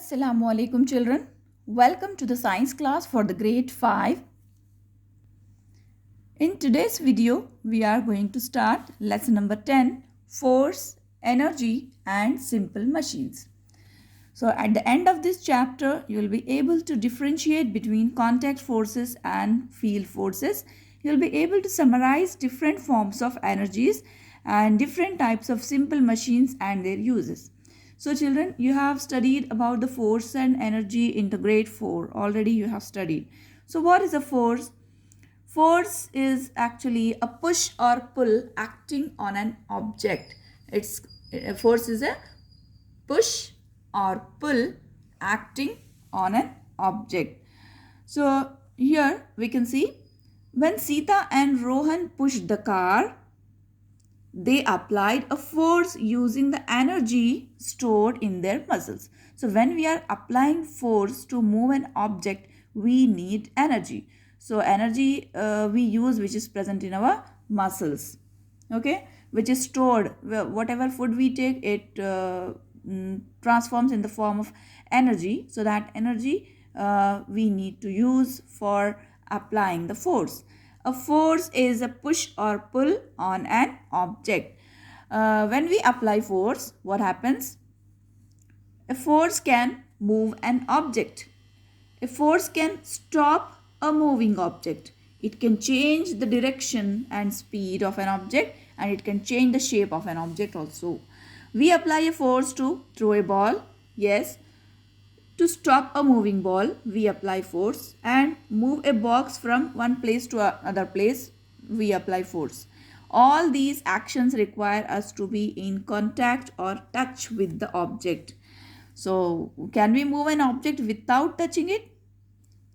Assalamu alaikum children. Welcome to the science class for the grade 5. In today's video, we are going to start lesson number 10, Force, Energy and Simple Machines. So at the end of this chapter, you will be able to differentiate between contact forces and field forces. You will be able to summarize different forms of energies and different types of simple machines and their uses. So children, you have studied about the force and energy in the grade 4. Already you have studied. So what is a force? Force is actually a push or pull acting on an object. Force is a push or pull acting on an object. So here we can see when Sita and Rohan pushed the car, they applied a force using the energy stored in their muscles. So when we are applying force to move an object, we need energy. So energy we use which is present in our muscles, okay, which is stored. Whatever food we take, it transforms in the form of energy. So that energy we need to use for applying the force. A force is a push or pull on an object. When we apply force, what happens? A force can move an object. A force can stop a moving object. It can change the direction and speed of an object, and it can change the shape of an object also. We apply a force to throw a ball. Yes. To stop a moving ball, we apply force, and move a box from one place to another place, we apply force. All these actions require us to be in contact or touch with the object. So, can we move an object without touching it?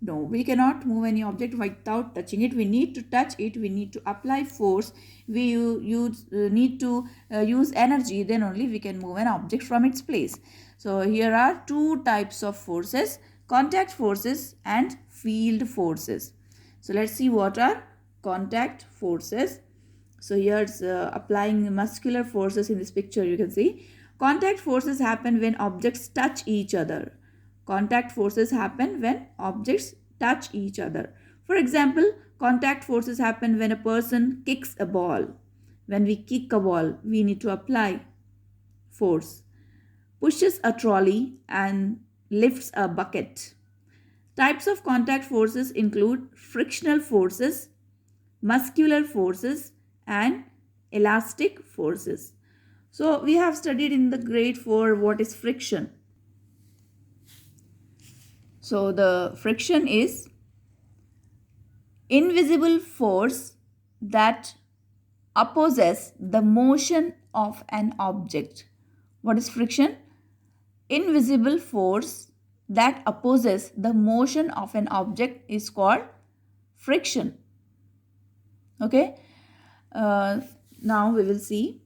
No, we cannot move any object without touching it. We need to touch it. We need to apply force. We need to use energy. Then only we can move an object from its place. So here are two types of forces: contact forces and field forces. So let's see what are contact forces. So here's applying muscular forces in this picture. You can see contact forces happen when objects touch each other. Contact forces happen when objects touch each other. For example, contact forces happen when a person kicks a ball. When we kick a ball, we need to apply force. Pushes a trolley and lifts a bucket. Types of contact forces include frictional forces, muscular forces, and elastic forces. So we have studied in the grade 4 what is friction. So the friction is invisible force that opposes the motion of an object. What is friction? Invisible force that opposes the motion of an object is called friction. Okay. Now we will see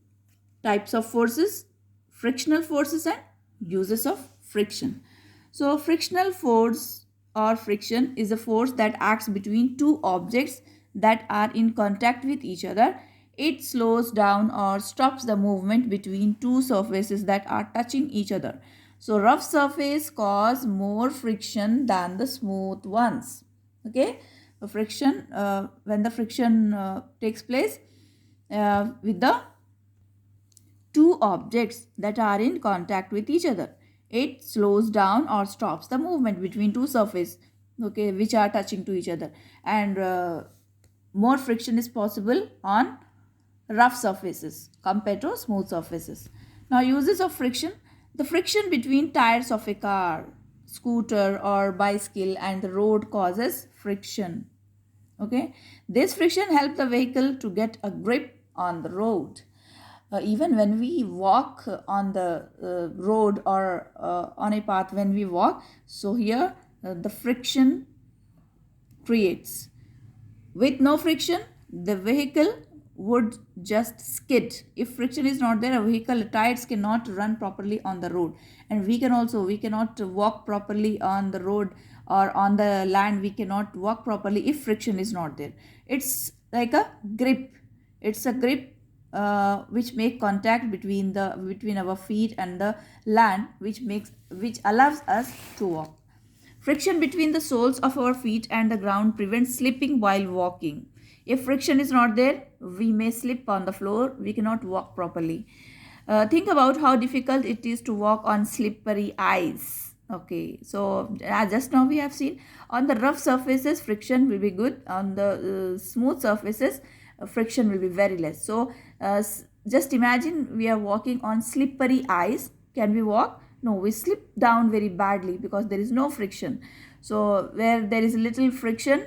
types of forces, frictional forces and uses of friction. So frictional force or friction is a force that acts between two objects that are in contact with each other. It slows down or stops the movement between two surfaces that are touching each other. So rough surface cause more friction than the smooth ones. Okay, the friction when the friction takes place with the two objects that are in contact with each other, it slows down or stops the movement between two surfaces, okay, which are touching to each other, and more friction is possible on rough surfaces compared to smooth surfaces. Now uses of friction: the friction between tires of a car, scooter or bicycle and the road causes friction. Okay, this friction helps the vehicle to get a grip on the road. Even when we walk on the road or on a path, when we walk, so here the friction creates. With no friction, the vehicle would just skid. If friction is not there, a vehicle tires cannot run properly on the road, and we cannot walk properly on the road or on the land. We cannot walk properly if friction is not there. It's like a grip. It's a grip which make contact between our feet and the land, which allows us to walk. Friction between the soles of our feet and the ground prevents slipping while walking. If friction is not there, we may slip on the floor. We cannot walk properly. Think about how difficult it is to walk on slippery ice. Okay, so just now we have seen on the rough surfaces friction will be good. On the smooth surfaces friction will be very less. So just imagine we are walking on slippery ice. Can we walk? No, we slip down very badly because there is no friction. So where there is little friction,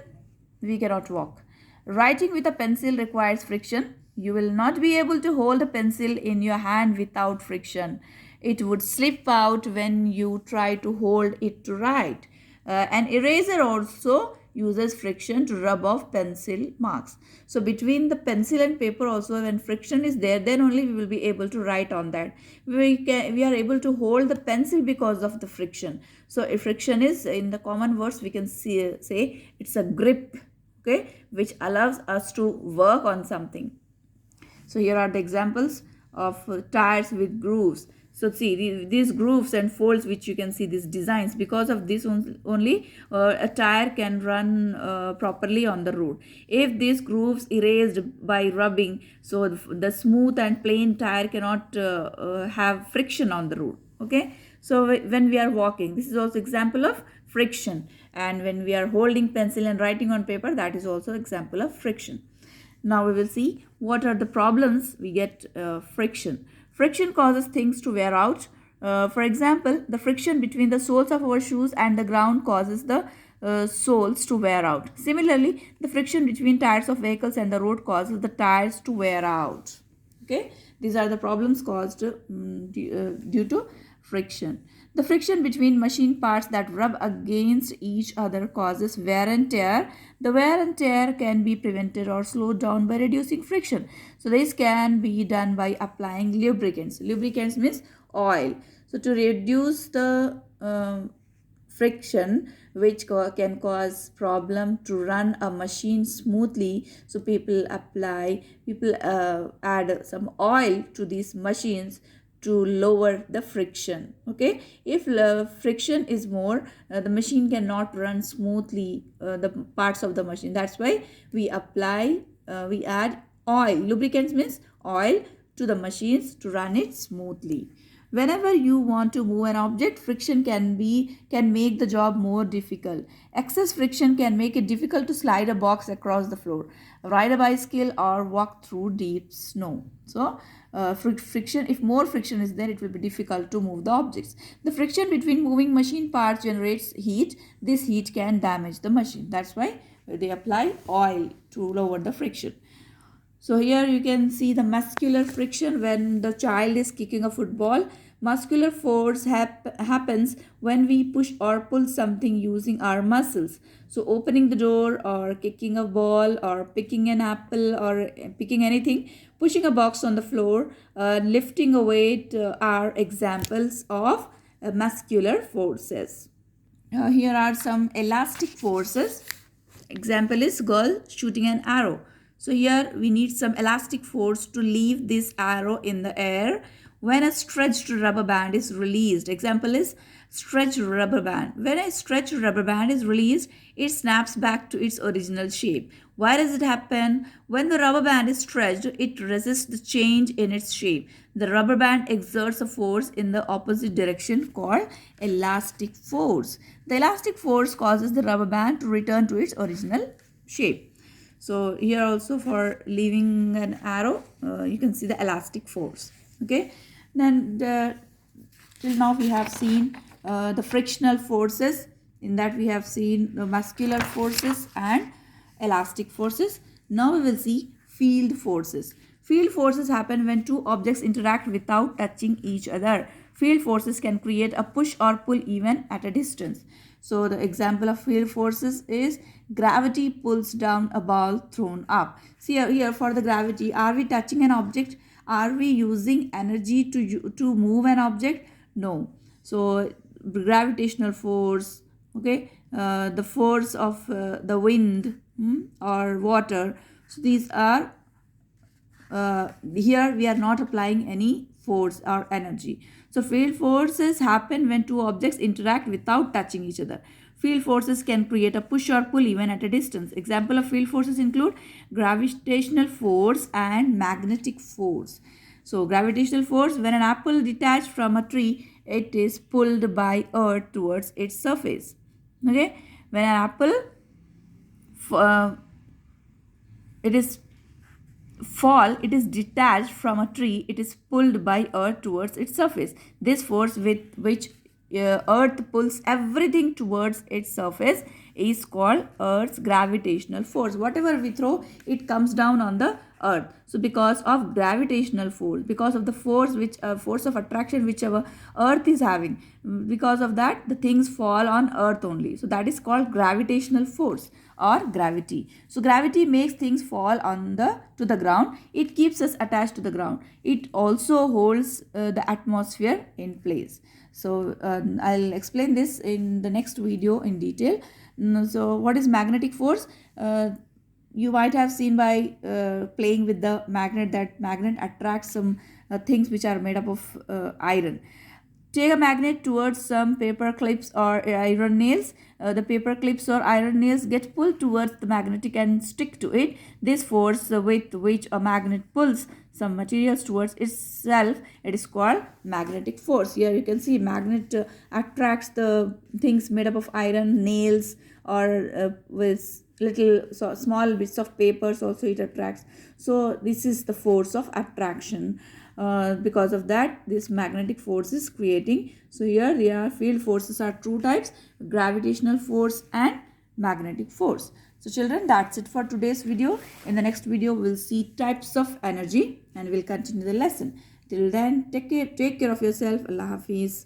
we cannot walk. Writing with a pencil requires friction. You will not be able to hold a pencil in your hand without friction. It would slip out when you try to hold it to write. An eraser also uses friction to rub off pencil marks. So between the pencil and paper also, when friction is there, then only we will be able to write on that. We are able to hold the pencil because of the friction. So if friction is, in the common words, we can say it's a grip, okay, which allows us to work on something. So here are the examples of tires with grooves. So see these grooves and folds, which you can see these designs. Because of this only a tire can run properly on the road. If these grooves erased by rubbing, so the smooth and plain tire cannot have friction on the road. Okay. So when we are walking, this is also example of friction. And when we are holding pencil and writing on paper, that is also example of friction. Now we will see what are the problems we get friction. Friction causes things to wear out. For example, the friction between the soles of our shoes and the ground causes the soles to wear out. Similarly, the friction between tires of vehicles and the road causes the tires to wear out. Okay, these are the problems caused due to friction. The friction between machine parts that rub against each other causes wear and tear. The wear and tear can be prevented or slowed down by reducing friction. So this can be done by applying lubricants. Lubricants means oil. So to reduce the friction which can cause problem to run a machine smoothly, so people add some oil to these machines to lower the friction. Okay, if friction is more, the machine cannot run smoothly, the parts of the machine. That's why we add oil. Lubricants means oil to the machines to run it smoothly. Whenever you want to move an object, friction can make the job more difficult. Excess friction can make it difficult to slide a box across the floor, ride a bicycle, or walk through deep snow. So friction, if more friction is there, it will be difficult to move the objects. The friction between moving machine parts generates heat. This heat can damage the machine. That's why they apply oil to lower the friction. So here you can see the muscular friction when the child is kicking a football. Muscular force happens when we push or pull something using our muscles. So opening the door, or kicking a ball, or picking an apple, or picking anything, pushing a box on the floor, lifting a weight are examples of muscular forces. Here are some elastic forces. Example is girl shooting an arrow. So here we need some elastic force to leave this arrow in the air when a stretched rubber band is released. Example is stretched rubber band. When a stretched rubber band is released, it snaps back to its original shape. Why does it happen? When the rubber band is stretched, it resists the change in its shape. The rubber band exerts a force in the opposite direction called elastic force. The elastic force causes the rubber band to return to its original shape. So here also for leaving an arrow, you can see the elastic force. Okay, then till now we have seen the frictional forces. In that we have seen the muscular forces and elastic forces. Now we will see field forces. Field forces happen when two objects interact without touching each other. Field forces can create a push or pull even at a distance. So the example of field forces is gravity pulls down a ball thrown up. See here for the gravity, are we touching an object? Are we using energy to move an object? No. So gravitational force, okay, the force of the wind or water. So these are here we are not applying any force or energy. So field forces happen when two objects interact without touching each other. Field forces can create a push or pull even at a distance. Example of field forces include gravitational force and magnetic force. So gravitational force, when an apple detached from a tree, it is pulled by earth towards its surface. Okay, when an apple it is fall, it is detached from a tree, it is pulled by earth towards its surface. This force with which earth pulls everything towards its surface is called earth's gravitational force. Whatever we throw, it comes down on the earth. So because of gravitational force, because of the force which force of attraction which our earth is having, because of that the things fall on earth only. So that is called gravitational force or gravity. So gravity makes things fall on the to the ground. It keeps us attached to the ground. It also holds the atmosphere in place. So I'll explain this in the next video in detail. So what is magnetic force? You might have seen by playing with the magnet that magnet attracts some things which are made up of iron. Take a magnet towards some paper clips or iron nails. The paper clips or iron nails get pulled towards the magnetic and stick to it. This force with which a magnet pulls some materials towards itself, it is called magnetic force. Here you can see magnet attracts the things made up of iron, nails, or with small bits of papers also it attracts. So this is the force of attraction. Because of that this magnetic force is creating. So here there are field forces are two types: gravitational force and magnetic force. So children, that's it for today's video. In the next video we'll see types of energy and we'll continue the lesson. Till then, take care of yourself. Allah Hafiz.